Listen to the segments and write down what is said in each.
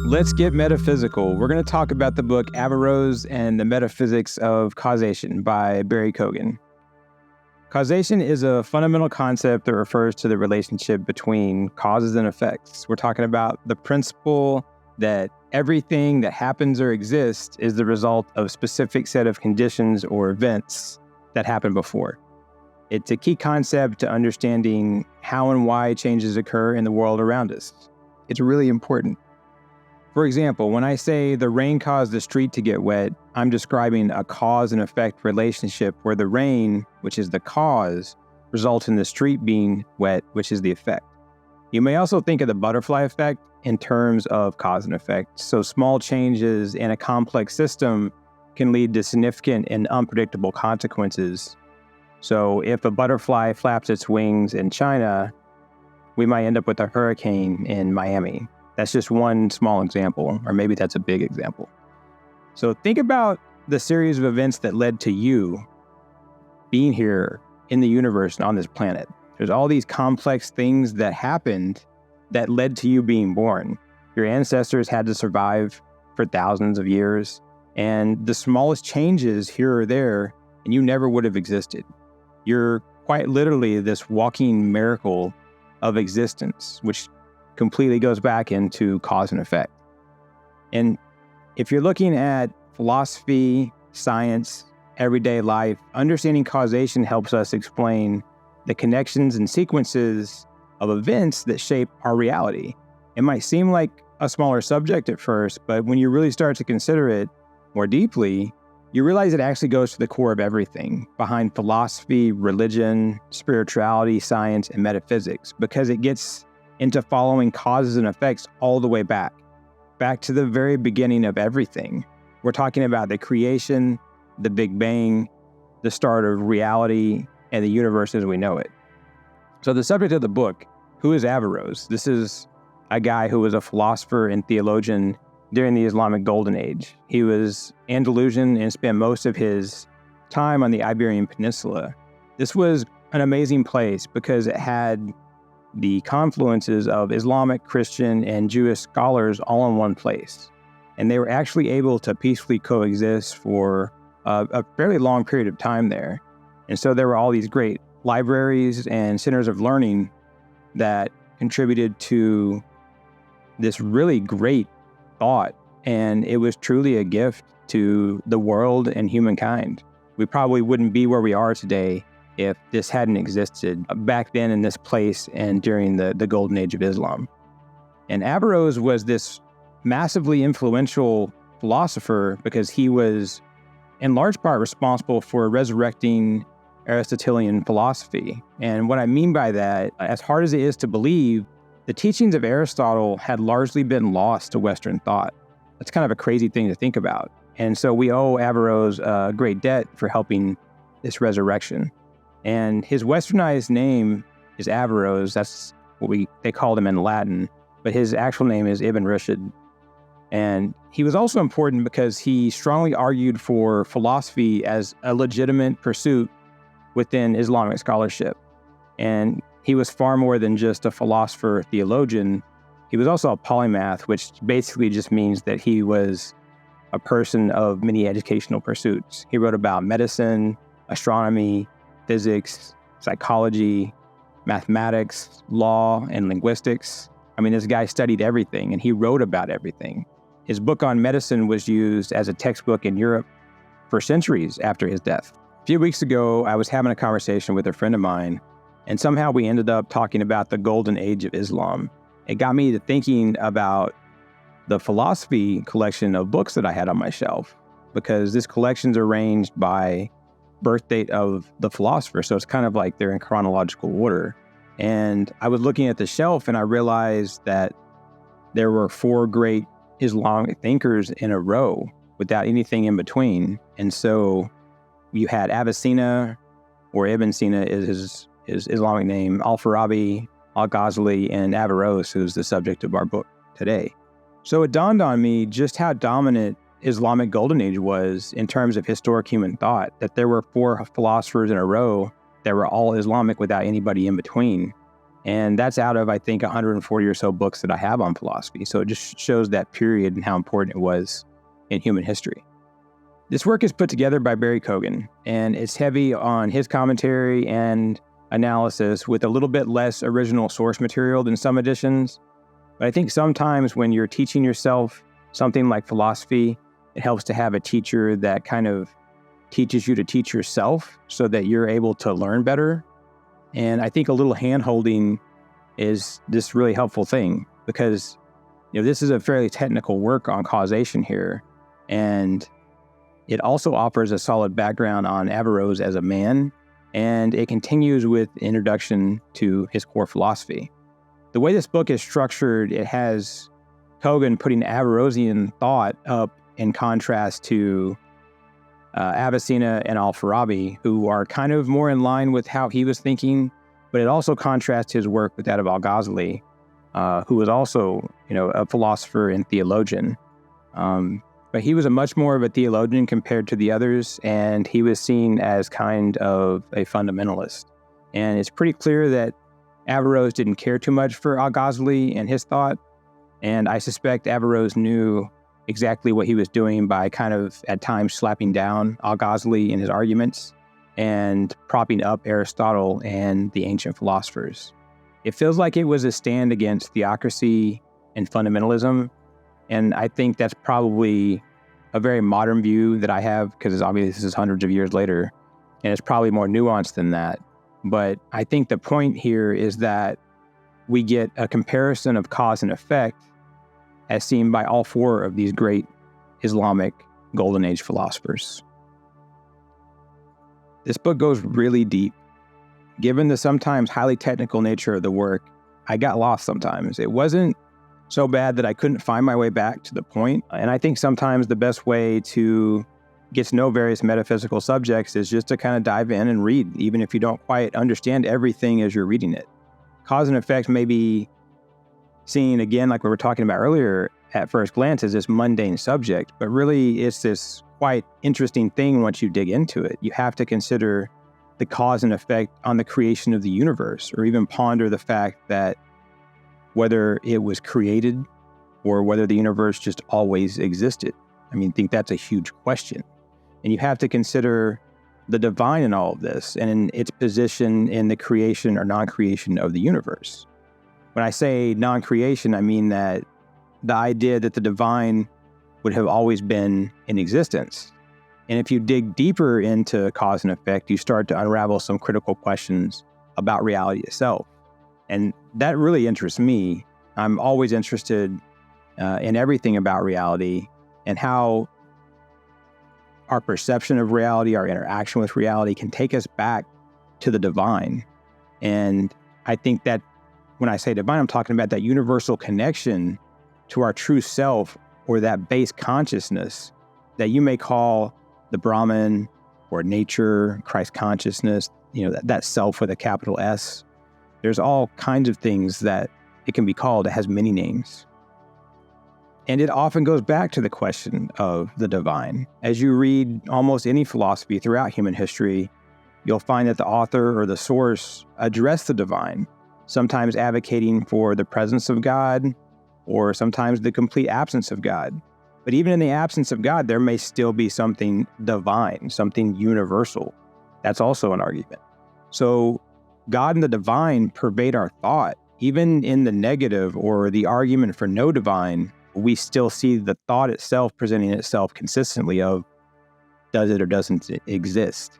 Let's get metaphysical. We're going to talk about the book Averroes and the Metaphysics of Causation by Barry Kogan. Causation is a fundamental concept that refers to the relationship between causes and effects. We're talking about the principle that everything that happens or exists is the result of a specific set of conditions or events that happened before. It's a key concept to understanding how and why changes occur in the world around us. It's really important. For example, when I say the rain caused the street to get wet, I'm describing a cause and effect relationship where the rain, which is the cause, results in the street being wet, which is the effect. You may also think of the butterfly effect in terms of cause and effect. So small changes in a complex system can lead to significant and unpredictable consequences. So if a butterfly flaps its wings in China, we might end up with a hurricane in Miami. That's just one small example, or maybe that's a big example. So think about the series of events that led to you being here in the universe and on this planet. There's all these complex things that happened that led to you being born. Your ancestors had to survive for thousands of years, and the smallest changes here or there, and you never would have existed. You're quite literally this walking miracle of existence, which completely goes back into cause and effect. And if you're looking at philosophy, science, everyday life, understanding causation helps us explain the connections and sequences of events that shape our reality. It might seem like a smaller subject at first, but when you really start to consider it more deeply, you realize it actually goes to the core of everything behind philosophy, religion, spirituality, science, and metaphysics, because it gets into following causes and effects all the way back to the very beginning of everything. We're talking about the creation, the Big Bang, the start of reality, and the universe as we know it. So the subject of the book, who is Averroes? This is a guy who was a philosopher and theologian during the Islamic Golden Age. He was Andalusian and spent most of his time on the Iberian Peninsula. This was an amazing place because it had the confluences of Islamic, Christian, and Jewish scholars all in one place. And they were actually able to peacefully coexist for a fairly long period of time there. And so there were all these great libraries and centers of learning that contributed to this really great thought. And it was truly a gift to the world and humankind. We probably wouldn't be where we are today if this hadn't existed back then in this place and during the Golden Age of Islam. And Averroes was this massively influential philosopher because he was in large part responsible for resurrecting Aristotelian philosophy. And what I mean by that, as hard as it is to believe, the teachings of Aristotle had largely been lost to Western thought. That's kind of a crazy thing to think about. And so we owe Averroes a great debt for helping this resurrection. And his westernized name is Averroes. That's what they called him in Latin, but his actual name is Ibn Rushd. And he was also important because he strongly argued for philosophy as a legitimate pursuit within Islamic scholarship. And he was far more than just a philosopher theologian. He was also a polymath, which basically just means that he was a person of many educational pursuits. He wrote about medicine, astronomy, physics, psychology, mathematics, law, and linguistics. I mean, this guy studied everything and he wrote about everything. His book on medicine was used as a textbook in Europe for centuries after his death. A few weeks ago, I was having a conversation with a friend of mine, and somehow we ended up talking about the Golden Age of Islam. It got me to thinking about the philosophy collection of books that I had on my shelf, because this collection's arranged by birth date of the philosopher. So it's kind of like they're in chronological order. And I was looking at the shelf and I realized that there were 4 great Islamic thinkers in a row without anything in between. And so you had Avicenna, or Ibn Sina is his Islamic name, Al-Farabi, Al-Ghazali, and Averroes, who's the subject of our book today. So it dawned on me just how dominant Islamic Golden Age was in terms of historic human thought, that there were 4 philosophers in a row that were all Islamic without anybody in between. And that's out of, I think, 140 or so books that I have on philosophy. So it just shows that period and how important it was in human history. This work is put together by Barry Kogan, and it's heavy on his commentary and analysis with a little bit less original source material than some editions. But I think sometimes when you're teaching yourself something like philosophy, it helps to have a teacher that kind of teaches you to teach yourself so that you're able to learn better. And I think a little hand-holding is this really helpful thing because, this is a fairly technical work on causation here. And it also offers a solid background on Averroes as a man, and it continues with introduction to his core philosophy. The way this book is structured, it has Kogan putting Averroesian thought up in contrast to Avicenna and Al-Farabi, who are kind of more in line with how he was thinking, but it also contrasts his work with that of Al-Ghazali, who was also, a philosopher and theologian. But he was a much more of a theologian compared to the others, and he was seen as kind of a fundamentalist. And it's pretty clear that Averroes didn't care too much for Al-Ghazali and his thought, and I suspect Averroes knew exactly what he was doing by kind of, at times, slapping down Al-Ghazali in his arguments and propping up Aristotle and the ancient philosophers. It feels like it was a stand against theocracy and fundamentalism, and I think that's probably a very modern view that I have because obviously this is hundreds of years later, and it's probably more nuanced than that. But I think the point here is that we get a comparison of cause and effect as seen by all four of these great Islamic Golden Age philosophers. This book goes really deep. Given the sometimes highly technical nature of the work, I got lost sometimes. It wasn't so bad that I couldn't find my way back to the point. And I think sometimes the best way to get to know various metaphysical subjects is just to kind of dive in and read, even if you don't quite understand everything as you're reading it. Cause and effect may be seen, again, like we were talking about earlier, at first glance as this mundane subject, but really it's this quite interesting thing once you dig into it. You have to consider the cause and effect on the creation of the universe, or even ponder the fact that whether it was created or whether the universe just always existed. I think that's a huge question. And you have to consider the divine in all of this and in its position in the creation or non-creation of the universe. When I say non-creation, I mean that the idea that the divine would have always been in existence. And if you dig deeper into cause and effect, you start to unravel some critical questions about reality itself. And that really interests me. I'm always interested in everything about reality and how our perception of reality, our interaction with reality can take us back to the divine. And I think that when I say divine, I'm talking about that universal connection to our true self, or that base consciousness that you may call the Brahman or nature, Christ consciousness, that self with a capital S. There's all kinds of things that it can be called. It has many names. And it often goes back to the question of the divine. As you read almost any philosophy throughout human history, you'll find that the author or the source address the divine, sometimes advocating for the presence of God, or sometimes the complete absence of God. But even in the absence of God, there may still be something divine, something universal. That's also an argument. So God and the divine pervade our thought. Even in the negative or the argument for no divine, we still see the thought itself presenting itself consistently of, does it or doesn't it exist?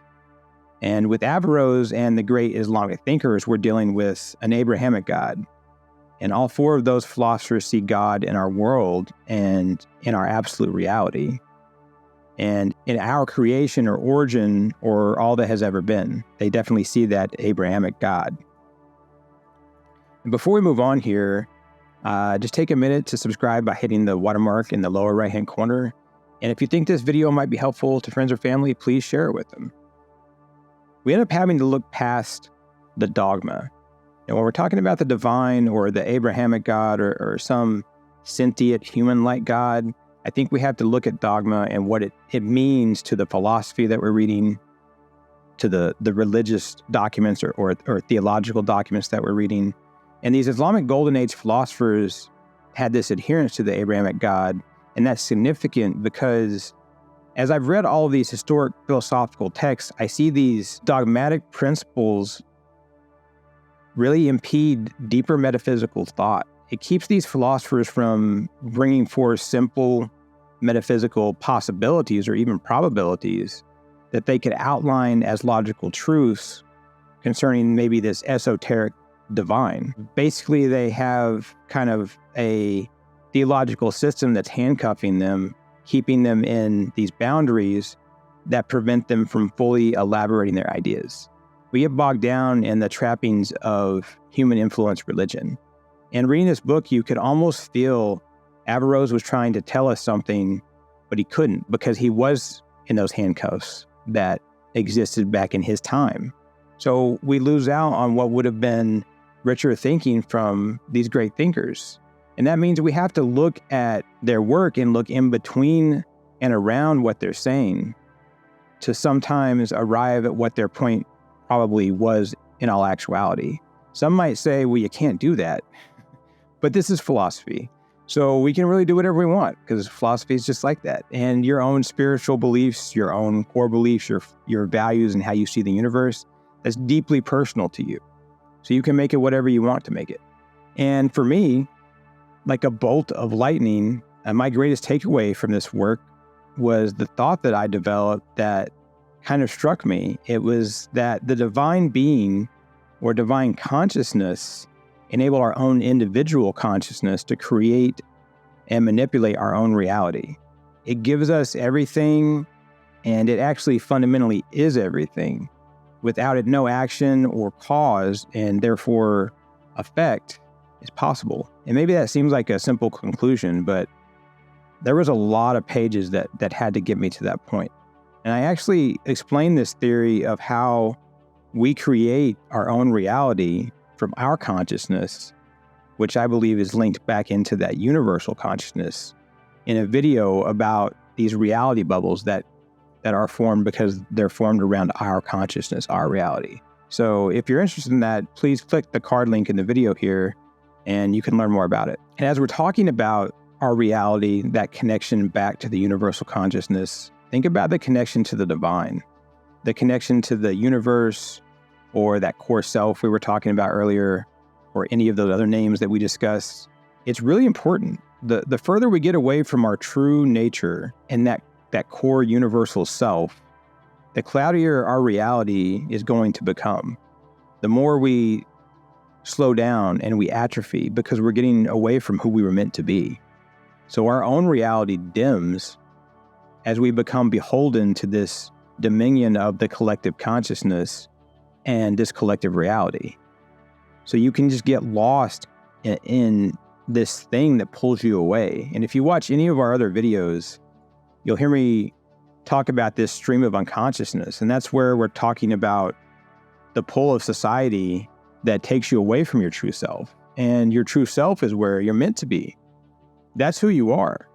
And with Averroes and the great Islamic thinkers, we're dealing with an Abrahamic God. And all four of those philosophers see God in our world and in our absolute reality, and in our creation or origin or all that has ever been. They definitely see that Abrahamic God. And before we move on here, just take a minute to subscribe by hitting the watermark in the lower right-hand corner. And if you think this video might be helpful to friends or family, please share it with them. We end up having to look past the dogma. And when we're talking about the divine or the Abrahamic God or some sentient human-like God, I think we have to look at dogma and what it means to the philosophy that we're reading, to the religious documents or theological documents that we're reading. And these Islamic Golden Age philosophers had this adherence to the Abrahamic God, and that's significant because as I've read all of these historic philosophical texts, I see these dogmatic principles really impede deeper metaphysical thought. It keeps these philosophers from bringing forth simple metaphysical possibilities or even probabilities that they could outline as logical truths concerning maybe this esoteric divine. Basically, they have kind of a theological system that's handcuffing them, keeping them in these boundaries that prevent them from fully elaborating their ideas. We get bogged down in the trappings of human influence religion. And reading this book, you could almost feel Averroes was trying to tell us something, but he couldn't because he was in those handcuffs that existed back in his time. So we lose out on what would have been richer thinking from these great thinkers. And that means we have to look at their work and look in between and around what they're saying to sometimes arrive at what their point probably was in all actuality. Some might say, well, you can't do that. But this is philosophy. So we can really do whatever we want because philosophy is just like that. And your own spiritual beliefs, your own core beliefs, your values and how you see the universe, that's deeply personal to you. So you can make it whatever you want to make it. And for me, like a bolt of lightning, my greatest takeaway from this work was the thought that I developed that kind of struck me. It was that the divine being or divine consciousness enable our own individual consciousness to create and manipulate our own reality. It gives us everything, and it actually fundamentally is everything. Without it, no action or cause, and therefore effect, is possible. And maybe that seems like a simple conclusion, but there was a lot of pages that had to get me to that point. And I actually explained this theory of how we create our own reality from our consciousness, which I believe is linked back into that universal consciousness, in a video about these reality bubbles that are formed because they're formed around our consciousness, our reality. So if you're interested in that, please click the card link in the video here and you can learn more about it. And as we're talking about our reality, that connection back to the universal consciousness, think about the connection to the divine, the connection to the universe, or that core self we were talking about earlier, or any of those other names that we discussed. It's really important. The further we get away from our true nature and that core universal self, the cloudier our reality is going to become. The more we slow down and we atrophy because we're getting away from who we were meant to be. So our own reality dims as we become beholden to this dominion of the collective consciousness and this collective reality. So you can just get lost in this thing that pulls you away. And if you watch any of our other videos, you'll hear me talk about this stream of unconsciousness. And that's where we're talking about the pull of society that takes you away from your true self. And your true self is where you're meant to be. That's who you are.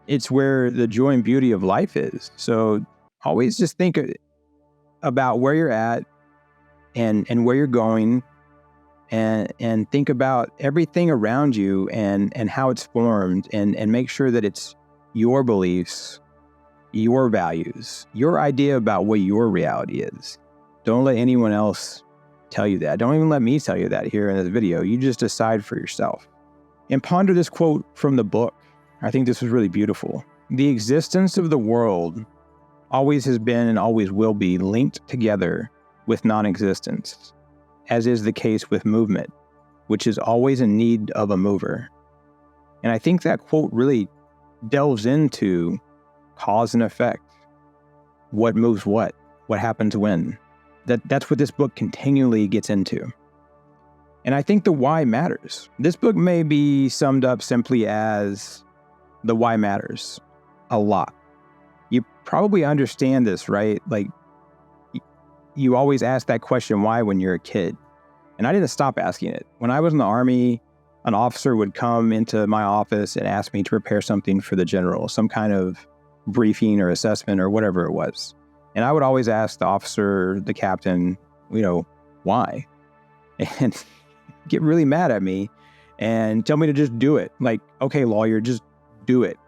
It's where the joy and beauty of life is. So always just think about where you're at and where you're going, and think about everything around you and how it's formed, and make sure that it's your beliefs, your values, your idea about what your reality is. Don't let anyone else tell you that. Don't even let me tell you that here in this video. You just decide for yourself. And ponder this quote from the book. I think this was really beautiful. The existence of the world always has been and always will be linked together with non-existence, as is the case with movement, which is always in need of a mover. And I think that quote really delves into cause and effect. What moves what happens when. That's what this book continually gets into. And I think the why matters. This book may be summed up simply as the why matters a lot. You probably understand this, right? Like, you always ask that question, why, when you're a kid. And I didn't stop asking it. When I was in the Army, an officer would come into my office and ask me to prepare something for the general, some kind of briefing or assessment or whatever it was. And I would always ask the officer, the captain, why? And get really mad at me and tell me to just do it. Like, okay, lawyer, just do it.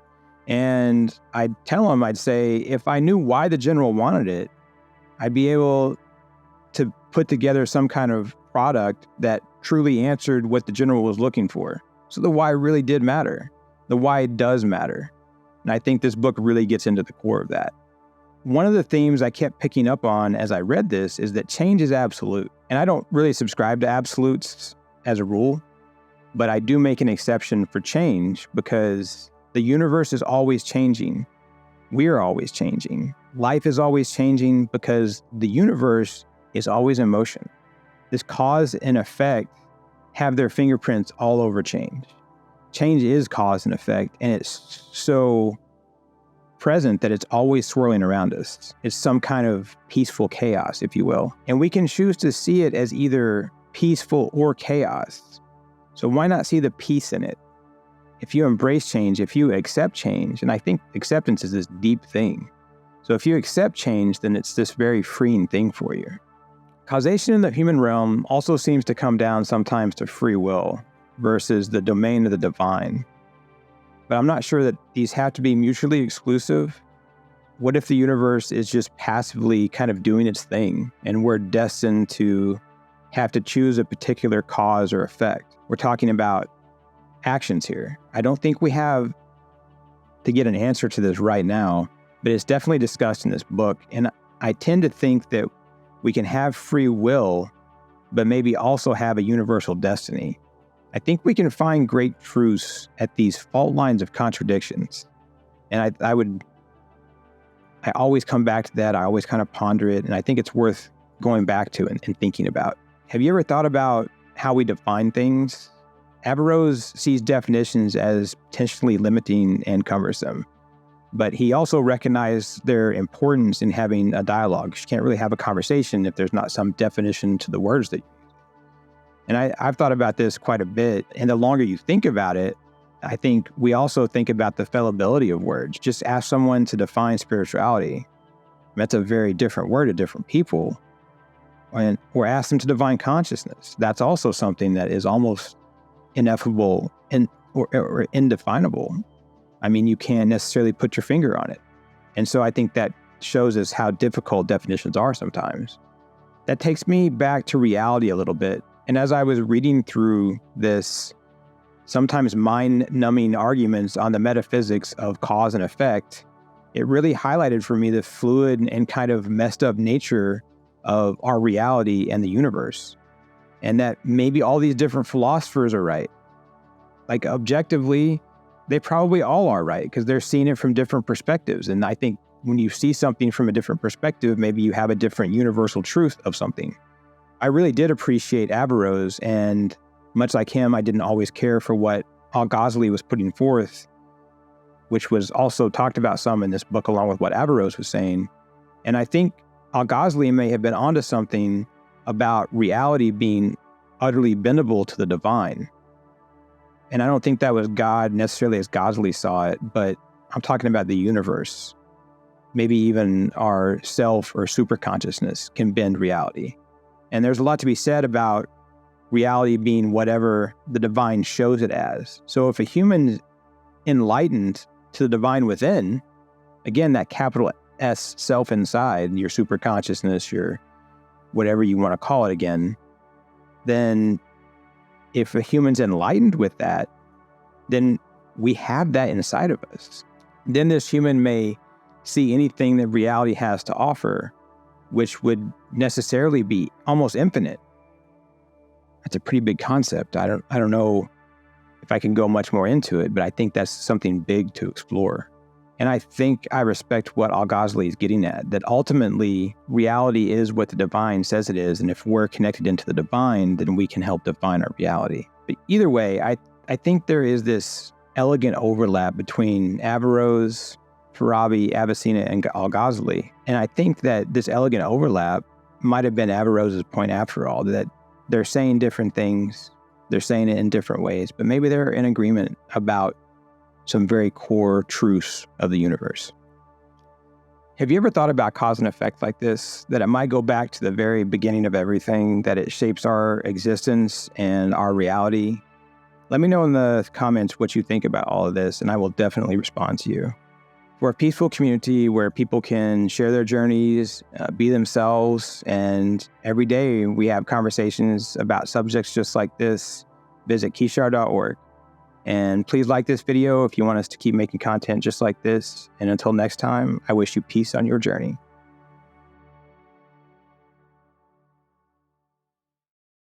And I'd tell him, I'd say, if I knew why the general wanted it, I'd be able to put together some kind of product that truly answered what the general was looking for. So the why really did matter. The why does matter. And I think this book really gets into the core of that. One of the themes I kept picking up on as I read this is that change is absolute. And I don't really subscribe to absolutes as a rule, but I do make an exception for change because the universe is always changing. We're always changing. Life is always changing because the universe is always in motion. This cause and effect have their fingerprints all over change. Change is cause and effect, and it's so present that it's always swirling around us. It's some kind of peaceful chaos, if you will. And we can choose to see it as either peaceful or chaos. So why not see the peace in it? If you embrace change, if you accept change, and I think acceptance is this deep thing. So if you accept change, then it's this very freeing thing for you. Causation in the human realm also seems to come down sometimes to free will versus the domain of the divine. But I'm not sure that these have to be mutually exclusive. What if the universe is just passively kind of doing its thing and we're destined to have to choose a particular cause or effect? We're talking about actions here. I don't think we have to get an answer to this right now, but it's definitely discussed in this book. And I tend to think that we can have free will, but maybe also have a universal destiny. I think we can find great truths at these fault lines of contradictions. And I always come back to that. I always kind of ponder it. And I think it's worth going back to and thinking about. Have you ever thought about how we define things? Averroes sees definitions as potentially limiting and cumbersome, but he also recognized their importance in having a dialogue. You can't really have a conversation if there's not some definition to the words that you use. And I've thought about this quite a bit, and the longer you think about it, I think we also think about the fallibility of words. Just ask someone to define spirituality. That's a very different word to different people. Or ask them to define consciousness. That's also something that is almost ineffable or indefinable. I mean, you can't necessarily put your finger on it. And so I think that shows us how difficult definitions are sometimes. That takes me back to reality a little bit. And as I was reading through this, sometimes mind-numbing arguments on the metaphysics of cause and effect, it really highlighted for me the fluid and kind of messed up nature of our reality and the universe. And that maybe all these different philosophers are right. Like objectively, they probably all are right because they're seeing it from different perspectives. And I think when you see something from a different perspective, maybe you have a different universal truth of something. I really did appreciate Averroes, and much like him, I didn't always care for what Al-Ghazali was putting forth, which was also talked about some in this book along with what Averroes was saying. And I think Al-Ghazali may have been onto something about reality being utterly bendable to the divine. And I don't think that was God necessarily as Ghazali saw it, but I'm talking about the universe. Maybe even our self or superconsciousness can bend reality. And there's a lot to be said about reality being whatever the divine shows it as. So if a human's enlightened to the divine within, again, that capital S self inside, your superconsciousness, your whatever you want to call it again, then if a human's enlightened with that, then we have that inside of us. Then this human may see anything that reality has to offer, which would necessarily be almost infinite. That's a pretty big concept. I don't know if I can go much more into it, but I think that's something big to explore. And I think I respect what Al-Ghazali is getting at, that ultimately reality is what the divine says it is. And if we're connected into the divine, then we can help define our reality. But either way, I think there is this elegant overlap between Averroes, Farabi, Avicenna, and Al-Ghazali. And I think that this elegant overlap might have been Averroes' point after all, that they're saying different things, they're saying it in different ways, but maybe they're in agreement about some very core truths of the universe. Have you ever thought about cause and effect like this? That it might go back to the very beginning of everything, that it shapes our existence and our reality? Let me know in the comments what you think about all of this, and I will definitely respond to you. We're a peaceful community where people can share their journeys, be themselves, and every day we have conversations about subjects just like this. Visit keyshar.org. And please like this video if you want us to keep making content just like this. And until next time, I wish you peace on your journey.